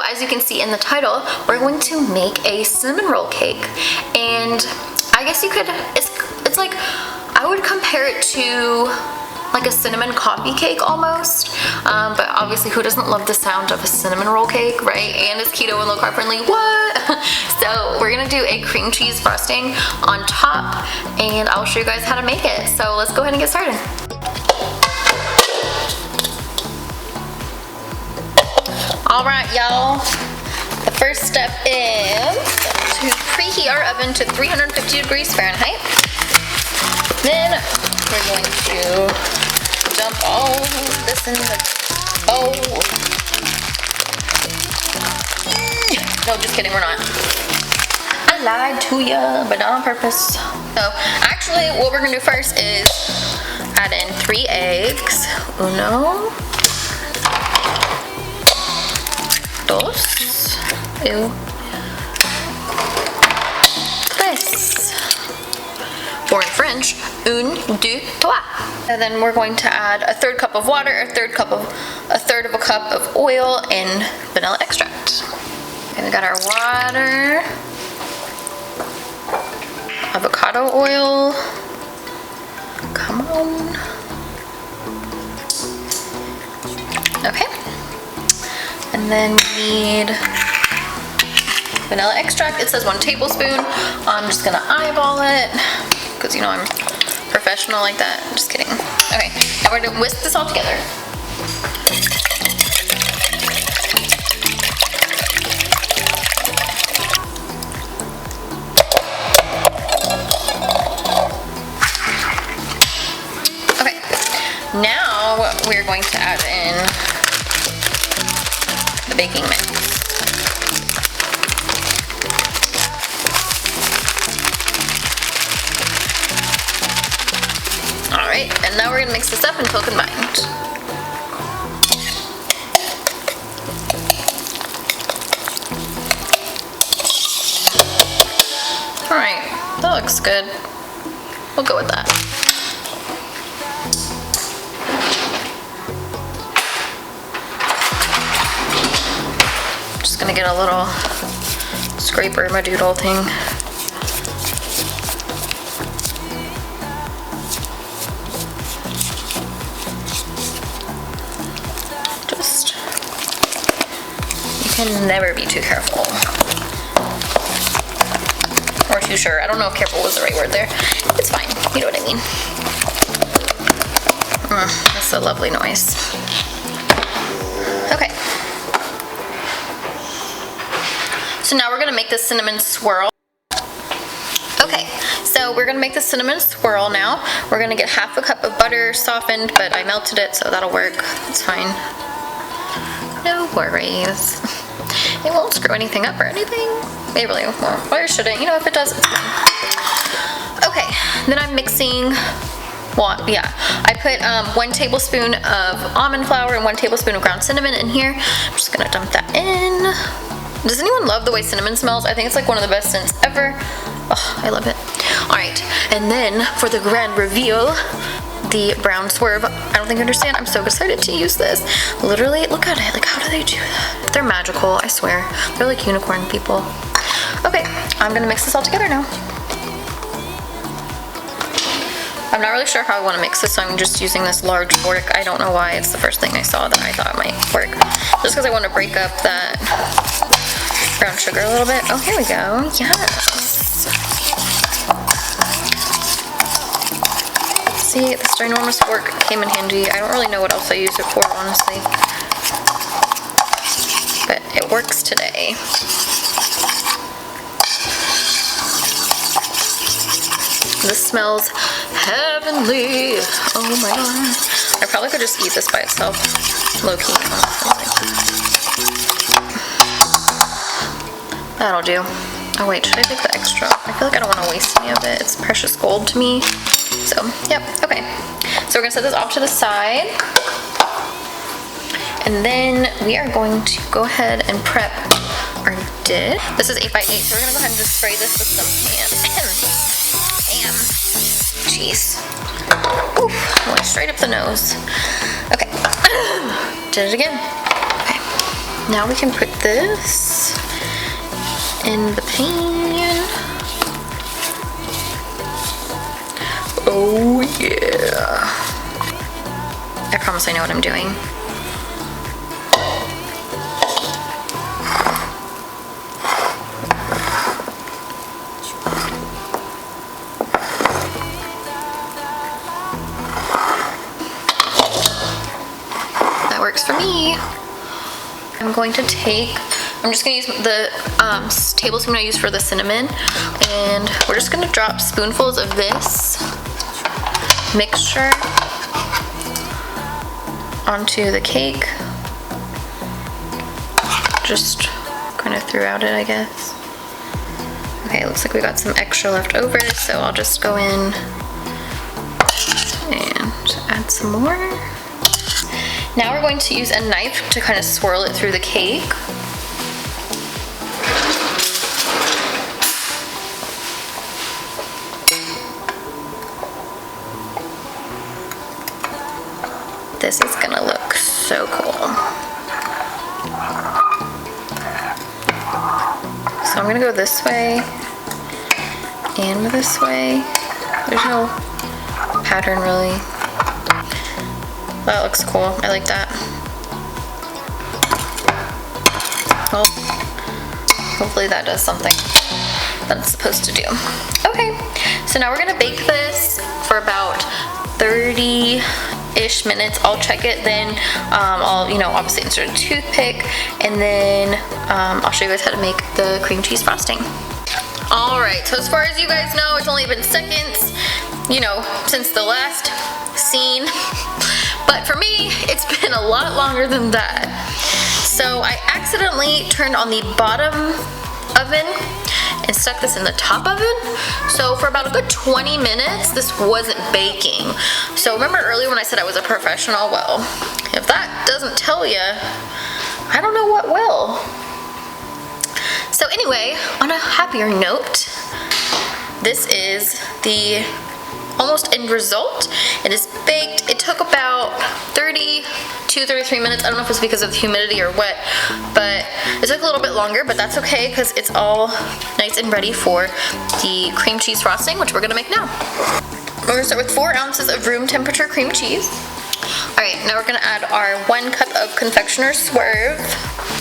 as you can see in the title, we're going to make a cinnamon roll cake. And I guess you could, it's like, I would compare it to like a cinnamon coffee cake almost, but obviously who doesn't love the sound of a cinnamon roll cake, right? And it's keto and low carb friendly, what? So we're gonna do a cream cheese frosting on top, and I'll show you guys how to make it. So let's go ahead and get started. All right, y'all. The first step is to preheat our oven to 350 degrees Fahrenheit. Then we're going to dump all this in the bowl. No, just kidding, we're not. I lied to ya, but not on purpose. So, actually, what we're gonna do first is add in 3 eggs. Uno. Dos. Ew. Tres. Or in French, un, deux, trois. And then we're going to add a 1/3 cup of water, a third of a cup of oil, and vanilla extract. And we got our water, avocado oil. Come on. Okay. And then we need vanilla extract. It says 1 tablespoon. I'm just gonna eyeball it, because you know I'm professional like that. Just kidding. Okay, now we're gonna whisk this all together. Okay, now we're going to add in the baking mix. Alright, and now we're going to mix this up until combined. Alright, that looks good. We'll go with that. Just gonna get a little scraper my doodle thing. Can never be too careful. Or too sure. I don't know if careful was the right word there. It's fine. You know what I mean. That's a lovely noise. Okay. So now we're going to make the cinnamon swirl. Okay, so we're going to make the cinnamon swirl now. We're going to get 1/2 cup of butter softened, but I melted it, so that'll work. It's fine. No worries. It won't screw anything up or anything. It really won't. Or it shouldn't. You know, if it does, it's fine. Okay, then I'm mixing, well, yeah. I put 1 tablespoon of almond flour and 1 tablespoon of ground cinnamon in here. I'm just gonna dump that in. Does anyone love the way cinnamon smells? I think it's like one of the best scents ever. Oh, I love it. All right, and then for the grand reveal, the brown swerve. I don't think you understand. I'm so excited to use this. Literally, look at it. Like, how do they do that? They're magical, I swear. They're like unicorn people. Okay, I'm gonna mix this all together now. I'm not really sure how I want to mix this, so I'm just using this large fork. I don't know why. It's the first thing I saw that I thought might work. Just because I want to break up that brown sugar a little bit. Oh, here we go. Yes. See, this ginormous fork came in handy. I don't really know what else I use it for, honestly. But it works today. This smells heavenly. Oh my god. I probably could just eat this by itself. Low key, honestly. That'll do. Oh wait, should I take the extra? I feel like I don't want to waste any of it. It's precious gold to me. So, yep, okay. So we're gonna set this off to the side. And then we are going to go ahead and prep our dish. This is 8 by 8, so we're gonna go ahead and just spray this with some ham. Jeez. Oof, went straight up the nose. Okay. Did it again. Okay. Now we can put this in the pan. Oh yeah. I promise I know what I'm doing. That works for me. I'm just gonna use the tablespoon I use for the cinnamon, and we're just gonna drop spoonfuls of this mixture onto the cake. Just kind of throughout it, I guess. Okay, it looks like we got some extra left over, so I'll just go in and add some more. Now we're going to use a knife to kind of swirl it through the cake. This is gonna look so cool. So I'm gonna go this way and this way. There's no pattern really. That looks cool. I like that. Well, hopefully that does something that it's supposed to do. Okay, so now we're gonna bake this for about 30-ish minutes. I'll check it, then I'll, obviously insert a toothpick, and then I'll show you guys how to make the cream cheese frosting. All right, so as far as you guys know, it's only been seconds, since the last scene. But for me, it's been a lot longer than that. So I accidentally turned on the bottom oven and stuck this in the top oven. So for about a good 20 minutes, this wasn't baking. So remember earlier when I said I was a professional? Well, if that doesn't tell you, I don't know what will. So anyway, on a happier note, this is the almost end result. It is baked. It took about 32-33 minutes. I don't know if it's because of the humidity or what, but it took a little bit longer, but that's okay because it's all nice and ready for the cream cheese frosting, which we're gonna make now. We're gonna start with 4 ounces of room temperature cream cheese. All right, now we're gonna add our 1 cup of Confectioners Swerve.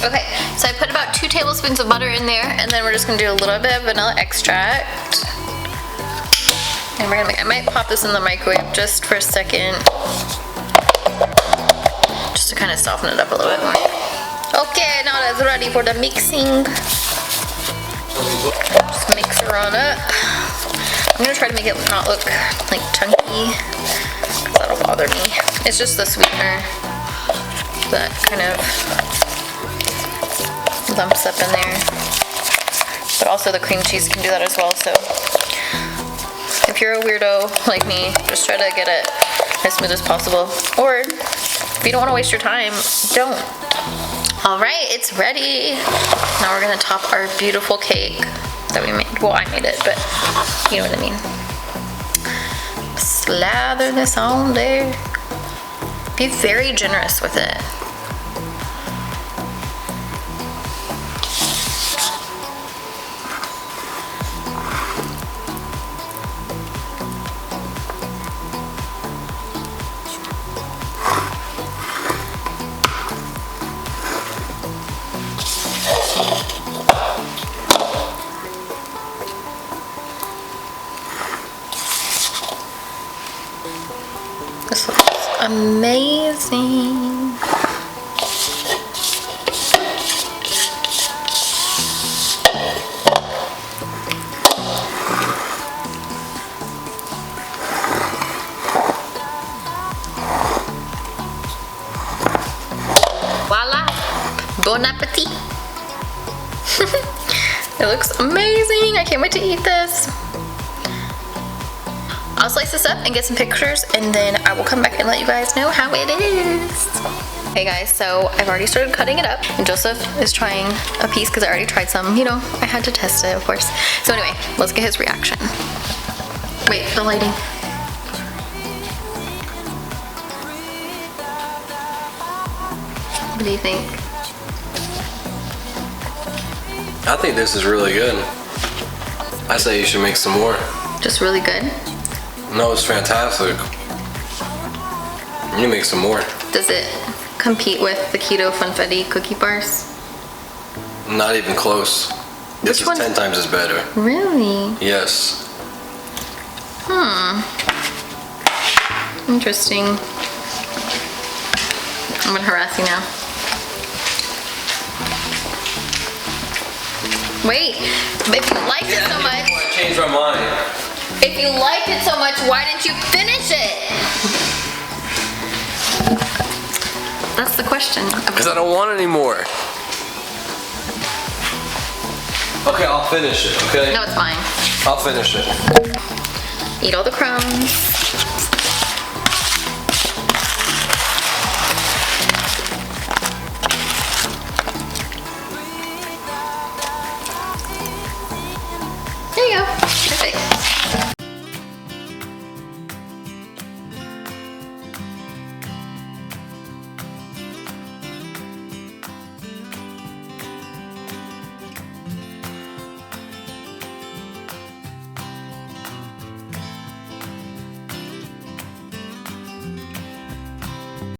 Okay, so I put about 2 tablespoons of butter in there, and then we're just gonna do a little bit of vanilla extract. And we're gonna I might pop this in the microwave just for a second, just to kind of soften it up a little bit more. Okay, now that's ready for the mixing. Just mix it on up. I'm gonna try to make it not look like chunky, because that'll bother me. It's just the sweetener that kind of lumps up in there. But also the cream cheese can do that as well, so if you're a weirdo like me, just try to get it as smooth as possible. Or if you don't want to waste your time, don't. All right, it's ready. Now we're gonna top our beautiful cake that we made. Well, I made it, but you know what I mean. Slather this on there. Be very generous with it. This looks amazing. Voila! Bon appetit! It looks amazing! I can't wait to eat this. I'll slice this up and get some pictures, and then I will come back and let you guys know how it is. Hey guys, so I've already started cutting it up, and Joseph is trying a piece because I already tried some. You know, I had to test it, of course. So anyway, let's get his reaction. Wait, the lighting. What do you think? I think this is really good. I say you should make some more. Just really good? No, it's fantastic. You make some more. Does it compete with the Keto Funfetti cookie bars? Not even close. This is 10 times as better. Really? Yes. Interesting. I'm gonna harass you now. Wait, if you liked it so much. I changed my mind. If you liked it so much, why didn't you finish it? That's the question. Because I don't want any more. Okay, I'll finish it, okay? No, it's fine. I'll finish it. Eat all the crumbs.